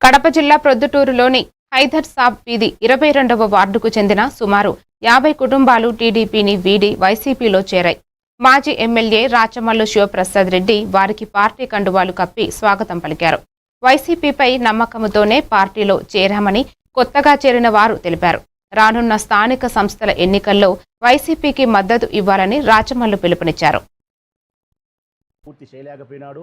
కడప జిల్లా ప్రొద్దుటూరులోని హైదర్ సాబ్ వీధి 22వ వార్డుకు చెందిన సుమారు 50 కుటుంబాలు టీడీపీని వీడి వైసీపీలో చేరాయి. మాజీ ఎమ్మెల్యే రాచమల్లు శివప్రసాద్ రెడ్డి వారికి పార్టీ కండువాలు కప్పి స్వాగతం పలికారు. వైసీపీపై నమ్మకంతోనే పార్టీలో చేరామని కొత్తగా చేరిన వారు తెలిపారు. రానున్న స్థానిక సంస్థల ఎన్నికల్లో వైసీపీకి మద్దతు ఇవ్వాలని రాచమల్లు పిలుపునిచ్చారు. పూర్తి చేయలేకపోయినాడు.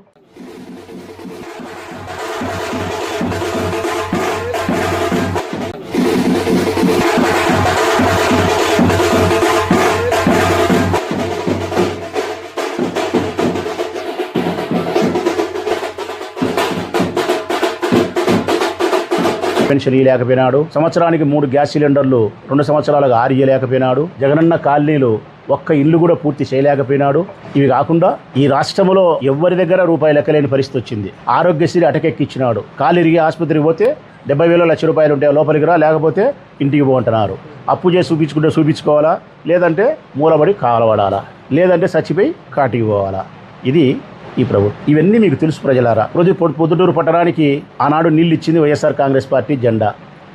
పెన్షన్ ఇవ్వలేకపోయినాడు. సంవత్సరానికి 3 గ్యాస్ సిలిండర్లు 2 సంవత్సరాలుగా 6 ఇవ్వలేకపోయినాడు. జగనన్న కాలనీలు ఒక్క ఇల్లు కూడా పూర్తి చేయలేకపోయినాడు. ఇవి కాకుండా ఈ రాష్ట్రంలో ఎవరి దగ్గర రూపాయి లెక్కలేని పరిస్థితి వచ్చింది. ఆరోగ్యశ్రీ అటకెక్కిచ్చినాడు. కాలిరిగి ఆసుపత్రికి పోతే 70,000 లక్ష రూపాయలు ఉంటే లోపలికి రా, లేకపోతే ఇంటికి పోంటున్నారు. అప్పు చేసి చూపించుకోవాలా, లేదంటే మూలబడి కాలవడాలా, లేదంటే చచ్చిపోయి కాటికి పోవాలా. ఇది ఈ ప్రభుత్వం. ఇవన్నీ మీకు తెలుసు ప్రజలారా. పొద్దుటూరు పట్టణానికి ఆనాడు నీళ్ళు ఇచ్చింది వైఎస్ఆర్ కాంగ్రెస్ పార్టీ జెండా,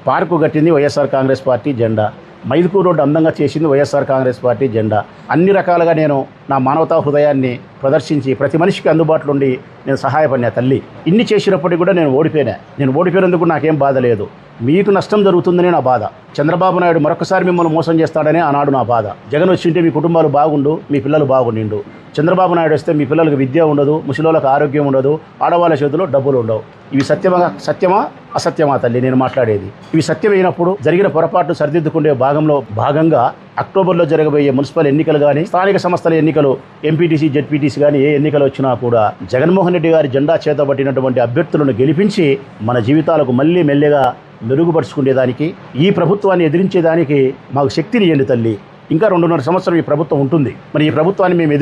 పార్కు కట్టింది వైఎస్ఆర్ కాంగ్రెస్ పార్టీ జెండా, మైదుకూరు రోడ్డు అందంగా చేసింది వైఎస్ఆర్ కాంగ్రెస్ పార్టీ జెండా. అన్ని రకాలుగా నేను నా మానవతా హృదయాన్ని ప్రదర్శించి ప్రతి మనిషికి అందుబాటులో ఉండి నేను సహాయపడినా తల్లి. ఇన్ని చేసినప్పటికీ కూడా నేను ఓడిపోయినందుకు నాకేం బాధ లేదు. మీకు నష్టం జరుగుతుందని నా బాధ. చంద్రబాబు నాయుడు మరొకసారి మిమ్మల్ని మోసం చేస్తాడనే ఆనాడు నా బాధ. జగన్ వచ్చింటే మీ కుటుంబాలు బాగుండు, మీ పిల్లలు బాగుండిండు. చంద్రబాబు నాయుడు వస్తే మీ పిల్లలకు విద్య ఉండదు, ముసలోళ్ళకు ఆరోగ్యం ఉండదు, ఆడవాళ్ళ చేతిలో డబ్బులు ఉండవు. ఇవి సత్యమా అసత్యమా తల్లి నేను మాట్లాడేది? ఇవి సత్యమైనప్పుడు జరిగిన పొరపాటు సరిదిద్దుకునే భాగంగా అక్టోబర్లో జరగబోయే మున్సిపల్ ఎన్నికలు కానీ, స్థానిక సంస్థల ఎన్నికలు, ఎంపీటీసీ జెడ్పీటీసీ కానీ ఏ ఎన్నికలు వచ్చినా కూడా జగన్మోహన్ రెడ్డి గారి జెండా చేతబట్టినటువంటి అభ్యర్థులను గెలిపించి మన జీవితాలకు మళ్ళీ మెల్లగా మెరుగుపరుచుకునేదానికి, ఈ ప్రభుత్వాన్ని ఎదిరించేదానికి మాకు శక్తిని ఇవ్వండి తల్లి. ఇంకా 2.5 సంవత్సరం ఈ ప్రభుత్వం ఉంటుంది. మరి ఈ ప్రభుత్వాన్ని మేము